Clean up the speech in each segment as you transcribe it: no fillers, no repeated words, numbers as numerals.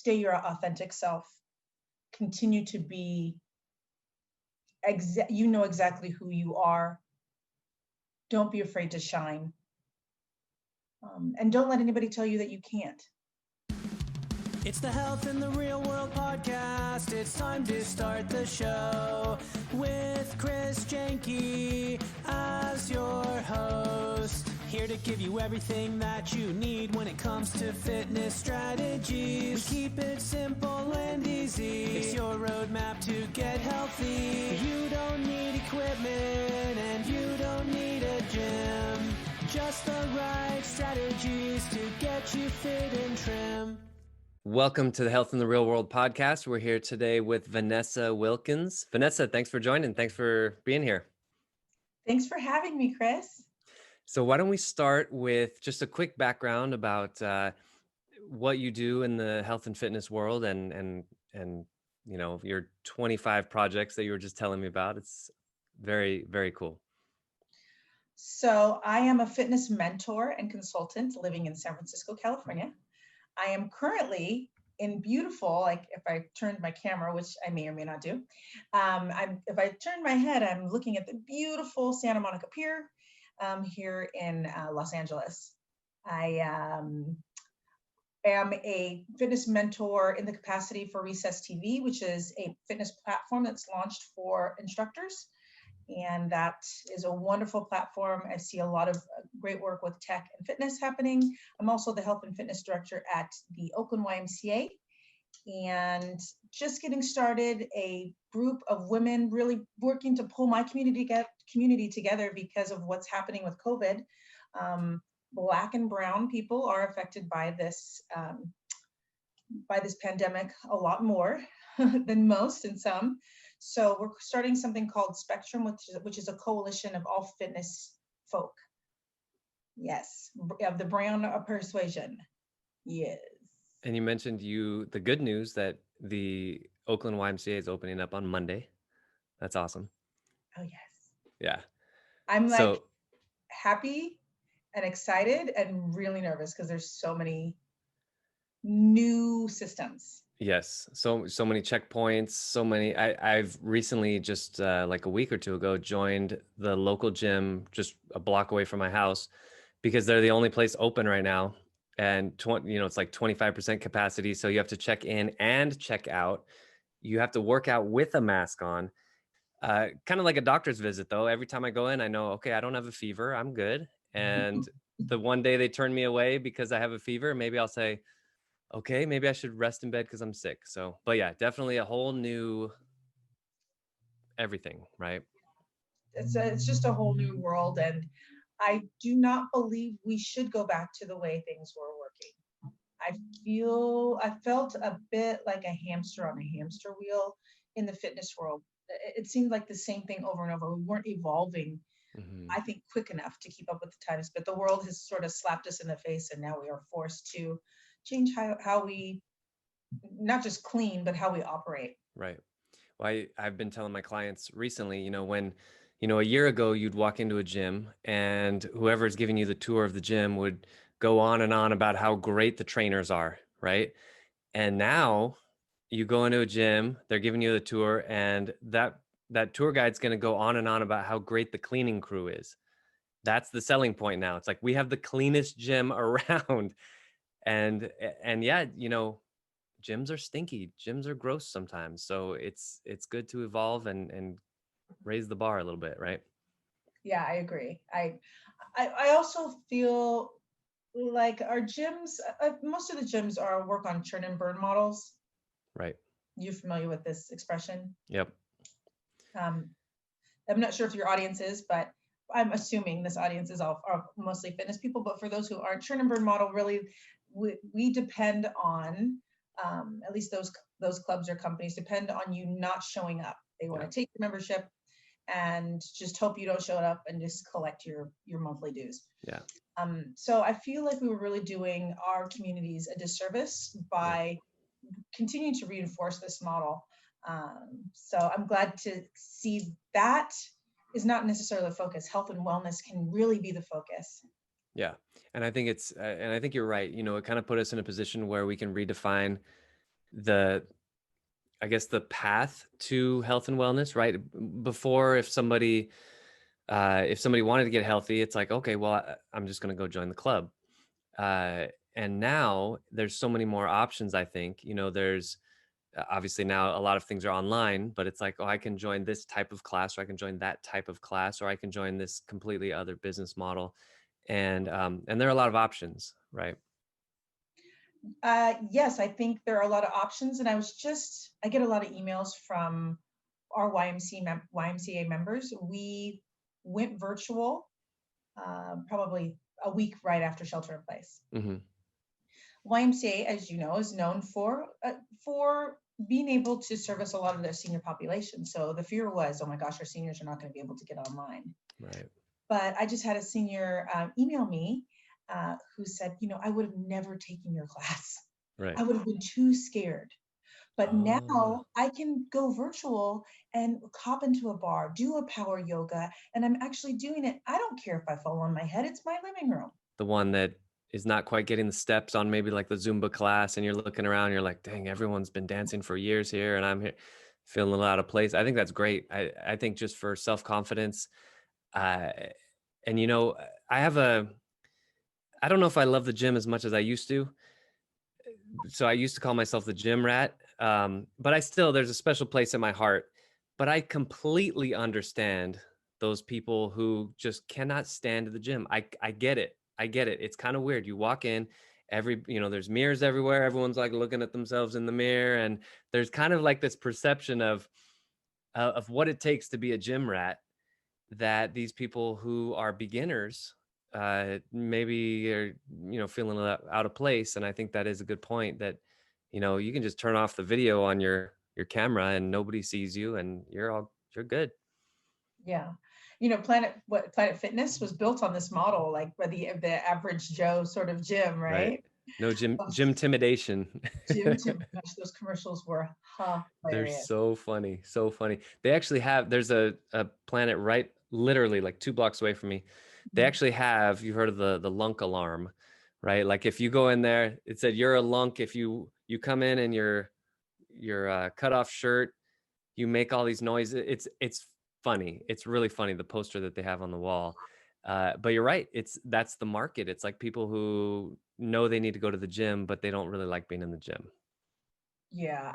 stay your authentic self, continue to be, you know exactly who you are. Don't be afraid to shine. And don't let anybody tell you that you can't. It's the Health in the Real World podcast. It's time to start the show with Janke as your host. Here to give you everything that you need when it comes to fitness strategies. We keep it simple and easy. It's your roadmap to get healthy. You don't need equipment and you don't need a gym. Just the right strategies to get you fit and trim. Welcome to the Health in the Real World podcast. We're here today with Vanessa Wilkins. Vanessa, thanks for joining. Thanks for being here. Thanks for having me, Chris. So why don't we start with just a quick background about what you do in the health and fitness world and you know, your 25 projects that you were just telling me about. It's very, very cool. So I am a fitness mentor and consultant living in San Francisco, California. I am currently in beautiful, like if I turned my camera, which I may or may not do, if I turn my head, I'm looking at the beautiful Santa Monica Pier here in Los Angeles. I am a fitness mentor in the capacity for Recess TV, which is a fitness platform that's launched for instructors. And that is a wonderful platform. I see a lot of great work with tech and fitness happening. I'm also the health and fitness director at the Oakland Ymca. And just getting started, a group of women really working to pull my community together because of what's happening with COVID. Black and brown people are affected by this pandemic a lot more than most and some. So we're starting something called Spectrum, which is a coalition of all fitness folk. Yes, of the brown persuasion. Yes. And you mentioned the good news that the Oakland YMCA is opening up on Monday. That's awesome. Oh, yes. Yeah. I'm happy and excited and really nervous because there's so many new systems. Yes. So many checkpoints, so many. I've recently just like a week or two ago joined the local gym just a block away from my house because they're the only place open right now. And it's like 25% capacity. So you have to check in and check out. You have to work out with a mask on. Kind of like a doctor's visit though. Every time I go in, I know, okay, I don't have a fever. I'm good. And the one day they turn me away because I have a fever, maybe I'll say, okay, maybe I should rest in bed because I'm sick. So, but yeah, definitely a whole new everything, right? It's just a whole new world. And I do not believe we should go back to the way things were working. I felt a bit like a hamster on a hamster wheel in the fitness world. It seemed like the same thing over and over. We weren't evolving, I think, quick enough to keep up with the times, but the world has sort of slapped us in the face and now we are forced to change how we not just clean, but how we operate. Right. Well, I've been telling my clients recently, when, a year ago you'd walk into a gym and whoever's giving you the tour of the gym would go on and on about how great the trainers are. Right. And now you go into a gym, they're giving you the tour and that tour guide's going to go on and on about how great the cleaning crew is. That's the selling point now. It's like, we have the cleanest gym around. And yeah, gyms are stinky. Gyms are gross sometimes. So it's good to evolve and raise the bar a little bit, right? Yeah, I agree. I also feel like our gyms, most of the gyms work on churn and burn models. Right. You familiar with this expression? Yep. I'm not sure if your audience is, but I'm assuming this audience is are mostly fitness people. But for those who aren't, churn and burn model really, we depend on, at least those clubs or companies depend on you not showing up. They want to take your membership and just hope you don't show up and just collect your monthly dues. Yeah. So I feel like we were really doing our communities a disservice by continuing to reinforce this model. So I'm glad to see that is not necessarily the focus. Health and wellness can really be the focus. Yeah. And I think you're right. It kind of put us in a position where we can redefine the, I guess, the path to health and wellness, right? Before, if somebody wanted to get healthy, it's like, okay, well, I'm just going to go join the club. And now there's so many more options. I think, there's obviously now a lot of things are online, but it's like, oh, I can join this type of class, or I can join that type of class, or I can join this completely other business model. And there are a lot of options, right? Yes, I think there are a lot of options. And I get a lot of emails from our YMCA members. We went virtual probably a week right after shelter in place. Mm-hmm. YMCA, as you know, is known for being able to service a lot of their senior population. So the fear was, oh my gosh, our seniors are not going to be able to get online. Right. But I just had a senior email me who said, I would have never taken your class. Right. I would have been too scared. But now I can go virtual and hop into a bar, do a power yoga, and I'm actually doing it. I don't care if I fall on my head. It's my living room. The one that is not quite getting the steps on maybe like the Zumba class, and you're looking around, you're like, dang, everyone's been dancing for years here, and I'm here feeling a little out of place. I think that's great. I think just for self-confidence, and I don't know if I love the gym as much as I used to. So I used to call myself the gym rat, but there's a special place in my heart. But I completely understand those people who just cannot stand the gym. I get it. It's kind of weird. You walk in, there's mirrors everywhere. Everyone's like looking at themselves in the mirror, and there's kind of like this perception of what it takes to be a gym rat, that these people who are beginners maybe are, feeling out of place. And I think that is a good point, that, you can just turn off the video on your camera and nobody sees you, and you're good. Yeah. Planet Fitness was built on this model, like for the average Joe sort of gym, right? No gym intimidation. Gosh, those commercials were hilarious. They're so funny. They actually there's a Planet right literally like 2 blocks away from me. They actually have, you've heard of the lunk alarm, right? Like if you go in there, it said you're a lunk. If you come in and your cut off shirt, you make all these noises. It's funny. It's really funny, the poster that they have on the wall. But you're right. That's the market. It's like people who know they need to go to the gym, but they don't really like being in the gym. Yeah,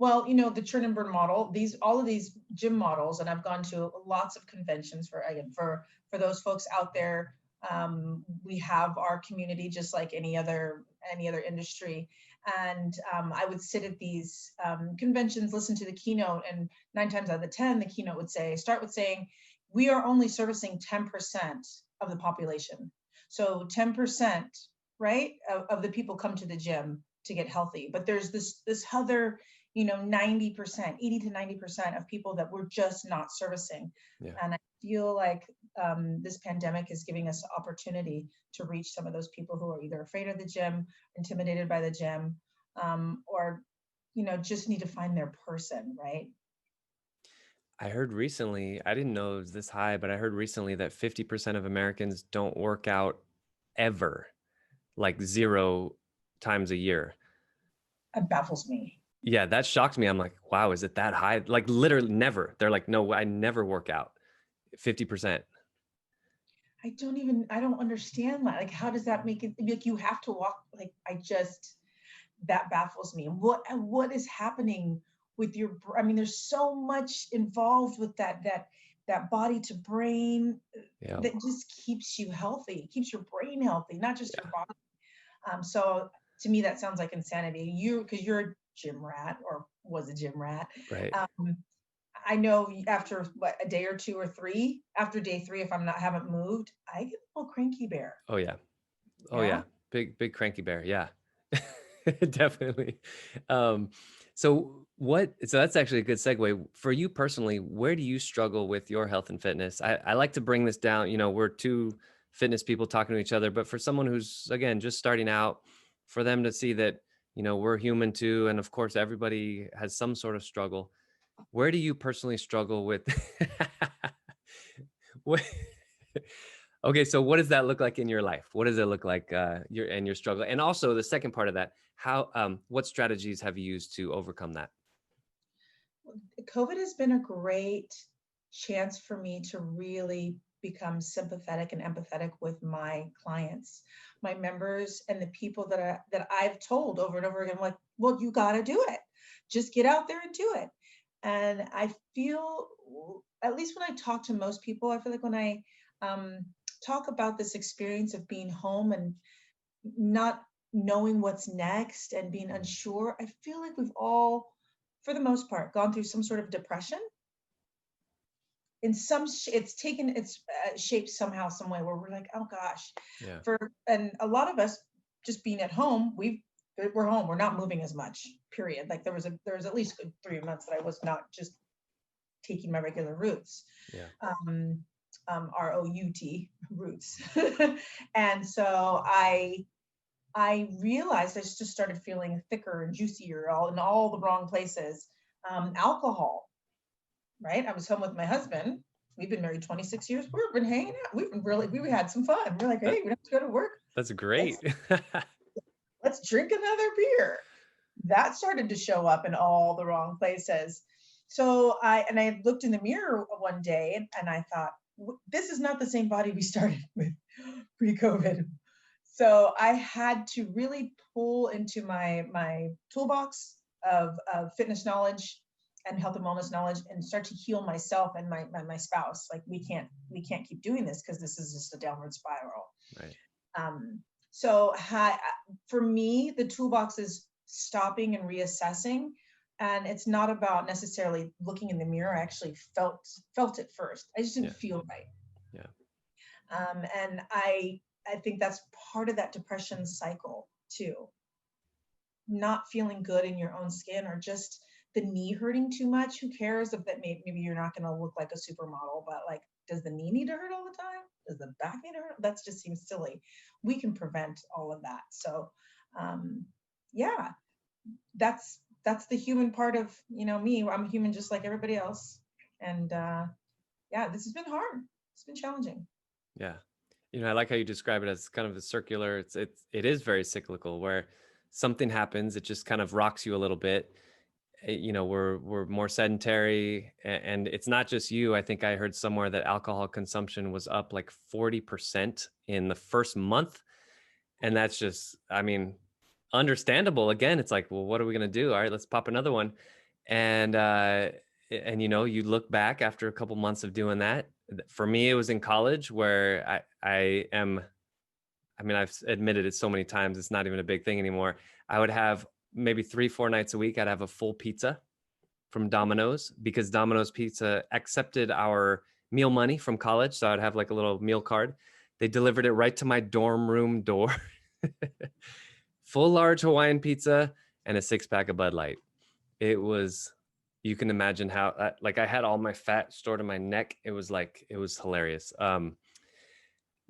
the churn and burn model, all of these gym models, and I've gone to lots of conventions for those folks out there. We have our community just like any other industry. And I would sit at these conventions, listen to the keynote, and 9 times out of 10, the keynote would start with saying, we are only servicing 10% of the population. So 10%, right, of the people come to the gym to get healthy. But there's this other, 90%, 80 to 90% of people that we're just not servicing. Yeah. And I feel like this pandemic is giving us opportunity to reach some of those people who are either afraid of the gym, intimidated by the gym, or, just need to find their person, right? I heard recently, I didn't know it was this high, but I heard recently that 50% of Americans don't work out ever, like 0 times a year. It baffles me. Yeah, that shocked me. I'm like, wow, is it that high? Like literally never. They're like, no, I never work out. 50%. I don't understand that. Like, how does that make it? Like, you have to walk. Like, that baffles me. What is happening with there's so much involved with that body to brain that just keeps you healthy, keeps your brain healthy, not just your body. So to me, that sounds like insanity. Because you're a gym rat, or was a gym rat. Right. I know after a day or 2 or 3, after day 3, if haven't moved, I get a little cranky bear. Oh yeah. Yeah. Big cranky bear. Yeah, definitely. So that's actually a good segue for you personally. Where do you struggle with your health and fitness? I like to bring this down, we're 2 fitness people talking to each other, but for someone who's, again, just starting out, for them to see that, we're human too. And of course, everybody has some sort of struggle. Where do you personally struggle with? Okay, so what does that look like in your life? What does it look like your struggle? And also the second part of that, how what strategies have you used to overcome that? COVID has been a great chance for me to really become sympathetic and empathetic with my clients, my members, and the people that I've told over and over again, like, well, you got to do it. Just get out there and do it. And I feel, at least when I talk to most people, I feel like when I talk about this experience of being home and not knowing what's next and being unsure, I feel like we've all, for the most part, gone through some sort of depression. In some, it's taken its shape somehow, some way where we're like, oh gosh. Yeah. And a lot of us just being at home, we're home, we're not moving as much, period. Like there was at least 3 months that I was not just taking my regular routes. Yeah. ROUT routes. And so I realized I just started feeling thicker and juicier all in all the wrong places. Alcohol, right? I was home with my husband. We've been married 26 years. We've been hanging out. We had some fun. We're like, hey, we don't have to go to work. That's great. Let's drink another beer. That started to show up in all the wrong places. So I looked in the mirror one day and I thought, this is not the same body we started with pre-COVID. So I had to really pull into my toolbox of fitness knowledge and health and wellness knowledge and start to heal myself and my spouse. Like we can't keep doing this because this is just a downward spiral. Right. So for me, the toolbox is stopping and reassessing. And it's not about necessarily looking in the mirror. I actually felt it first. I just didn't feel right. Yeah. And I think that's part of that depression cycle too. Not feeling good in your own skin, or just the knee hurting too much. Who cares if that maybe you're not going to look like a supermodel, but like, does the knee need to hurt all the time? Does the back need to hurt? That just seems silly. We can prevent all of that. So, yeah, that's the human part of, me. I'm human just like everybody else. And yeah, this has been hard. It's been challenging. Yeah. I like how you describe it as kind of a circular, it is very cyclical, where something happens, it just kind of rocks you a little bit. We're more sedentary, and it's not just you. I think I heard somewhere that alcohol consumption was up like 40% in the first month. And that's just, understandable. Again, it's like, well, what are we going to do? All right, let's pop another one. And you look back after a couple months of doing that. For me, it was in college where I've admitted it so many times, it's not even a big thing anymore. I would have maybe 3-4 nights a week, I'd have a full pizza from Domino's, because Domino's Pizza accepted our meal money from college. So I'd have like a little meal card. They delivered it right to my dorm room door. Full large Hawaiian pizza and a 6-pack of Bud Light. It was, you can imagine how, I had all my fat stored in my neck. It was hilarious.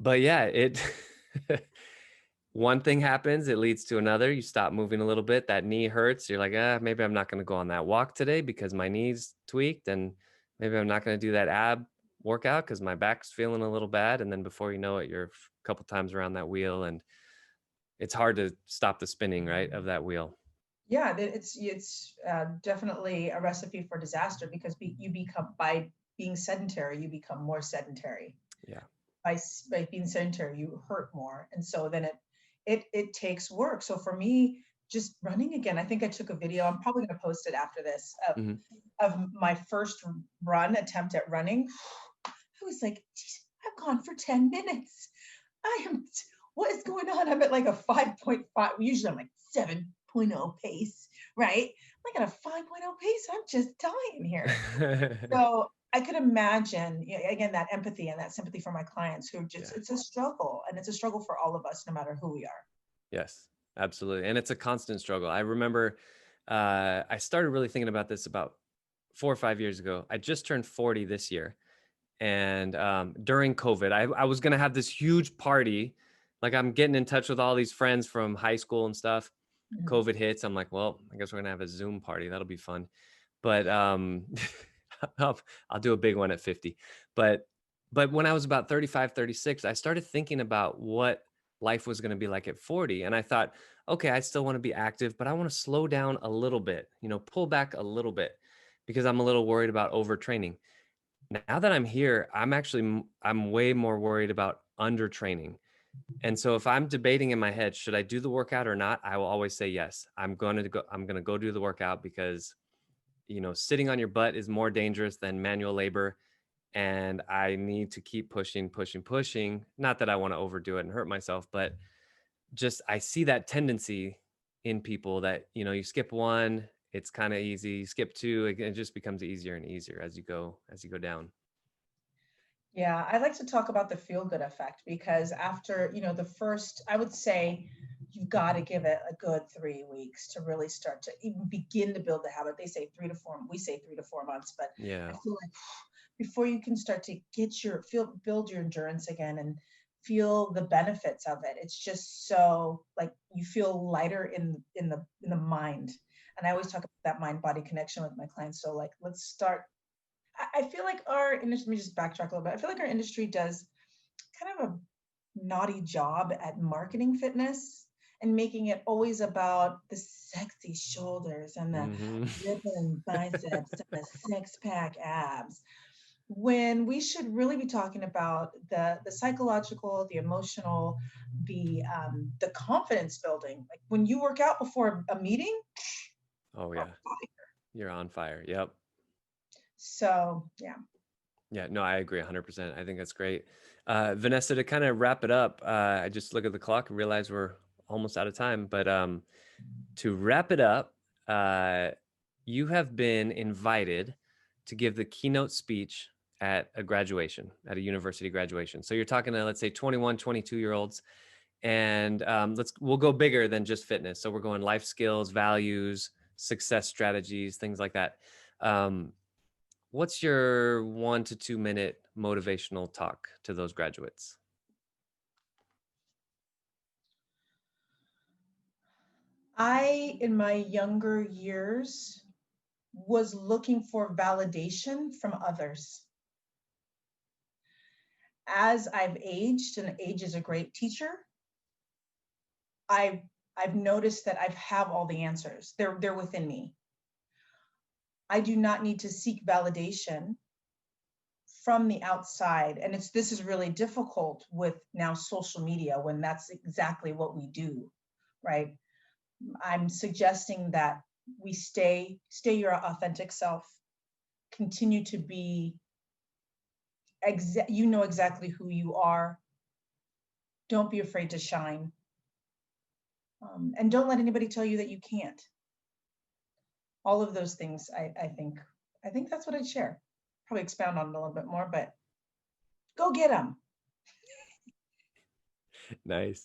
But yeah, one thing happens, it leads to another. You stop moving a little bit, that knee hurts. You're like, maybe I'm not going to go on that walk today because my knee's tweaked, and maybe I'm not going to do that ab workout because my back's feeling a little bad. And then before you know it, you're a couple times around that wheel, and it's hard to stop the spinning, right, of that wheel. Yeah, it's definitely a recipe for disaster, because you become, by being sedentary, you become more sedentary. Yeah. By being sedentary, you hurt more, and so then it takes work. So for me, just running again, I think I took a video. I'm probably going to post it after this of my first run attempt at running. I was like, I've gone for 10 minutes. What is going on? I'm at like a 5.5. Usually I'm like 7.0 pace, right? Like at a 5.0 pace, I'm just dying here. So I could imagine, again, that empathy and that sympathy for my clients who just, it's a struggle, and it's a struggle for all of us, no matter who we are. Yes, absolutely. And it's a constant struggle. I remember I started really thinking about this about 4 or 5 years ago. I just turned 40 this year. And during COVID, I was going to have this huge party. Like, I'm getting in touch with all these friends from high school and stuff. Mm-hmm. COVID hits. I'm like, well, I guess we're going to have a Zoom party. That'll be fun. But I'll do a big one at 50. But But when I was about 35, 36, I started thinking about what life was going to be like at 40. And I thought, okay, I still want to be active, but I want to slow down a little bit, pull back a little bit because I'm a little worried about overtraining. Now that I'm here, I'm way more worried about undertraining. And so if I'm debating in my head, should I do the workout or not? I will always say yes. I'm going to go do the workout because, sitting on your butt is more dangerous than manual labor. And I need to keep pushing, pushing, pushing. Not that I want to overdo it and hurt myself, but just I see that tendency in people that, you skip one, it's kind of easy. You skip two, it just becomes easier and easier as you go down. Yeah, I like to talk about the feel-good effect because after, the first, I would say you've got to give it a good 3 weeks to really start to even begin to build the habit. They say 3 to 4, we say 3 to 4 months, but Yeah. I feel like before you can start to build your endurance again and feel the benefits of it, it's just so like you feel lighter in the mind. And I always talk about that mind-body connection with my clients. So like, let's start. I feel like our industry, let me just backtrack a little bit. I feel like our industry does kind of a naughty job at marketing fitness and making it always about the sexy shoulders and the ripping biceps and the six-pack abs, when we should really be talking about the psychological, the emotional, the confidence building. Like when you work out before a meeting. Oh yeah, you're on fire. Yep. So yeah. Yeah, no, I agree 100%. I think that's great. Vanessa, to kind of wrap it up, I just look at the clock and realize we're almost out of time. But to wrap it up, you have been invited to give the keynote speech at a university graduation. So you're talking to, let's say, 21, 22-year-olds. And we'll go bigger than just fitness. So we're going life skills, values, success strategies, things like that. What's your 1 to 2 minute motivational talk to those graduates? In my younger years, was looking for validation from others. As I've aged, and age is a great teacher, I've noticed that I have all the answers. They're within me. I do not need to seek validation from the outside. And this is really difficult with now social media when that's exactly what we do, right? I'm suggesting that we stay your authentic self, continue to be, you know exactly who you are. Don't be afraid to shine. And don't let anybody tell you that you can't. All of those things, I think that's what I'd share. Probably expound on it a little bit more, but go get them. Nice.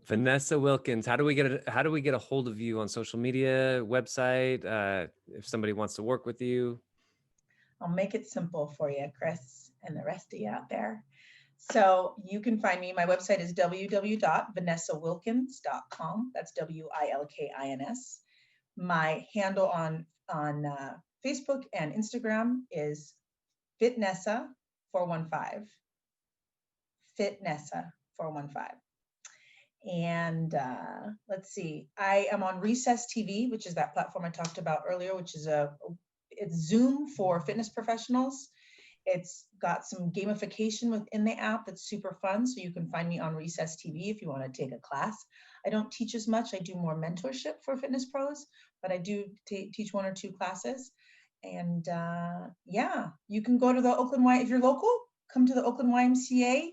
Vanessa Wilkins, how do we get a hold of you on social media, website, if somebody wants to work with you? I'll make it simple for you, Chris, and the rest of you out there. So you can find me. My website is www.vanessawilkins.com. That's WILKINS. My handle on Facebook and Instagram is Fitnessa415. Fitnessa415. And let's see, I am on Recess TV, which is that platform I talked about earlier, which is it's Zoom for fitness professionals. It's got some gamification within the app that's super fun. So you can find me on Recess TV if you want to take a class. I don't teach as much. I do more mentorship for fitness pros, but I do teach 1 or 2 classes. And yeah, you can go to the Oakland if you're local, come to the Oakland Ymca.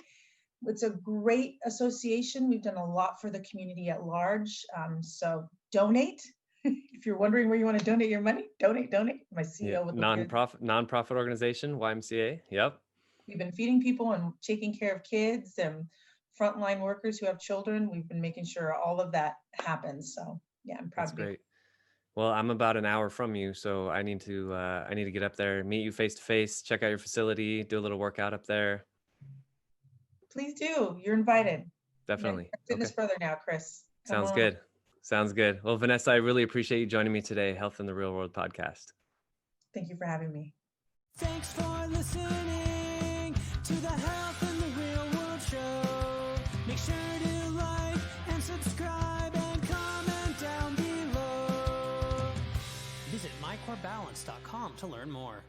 It's a great association. We've done a lot for the community at large. So donate. If you're wondering where you want to donate your money, donate. My CEO with the nonprofit organization, YMCA. Yep. We've been feeding people and taking care of kids and frontline workers who have children. We've been making sure all of that happens. So yeah, I'm proud. That's great. Well, I'm about an hour from you, so I need to get up there, meet you face to face, check out your facility, do a little workout up there. Please do. You're invited. Definitely. Fitness brother now, Chris. Sounds good. Sounds good. Well, Vanessa, I really appreciate you joining me today, Health in the Real World podcast. Thank you for having me. Thanks for listening to the Health in the Real World show. Make sure to like and subscribe and comment down below. Visit mycorebalance.com to learn more.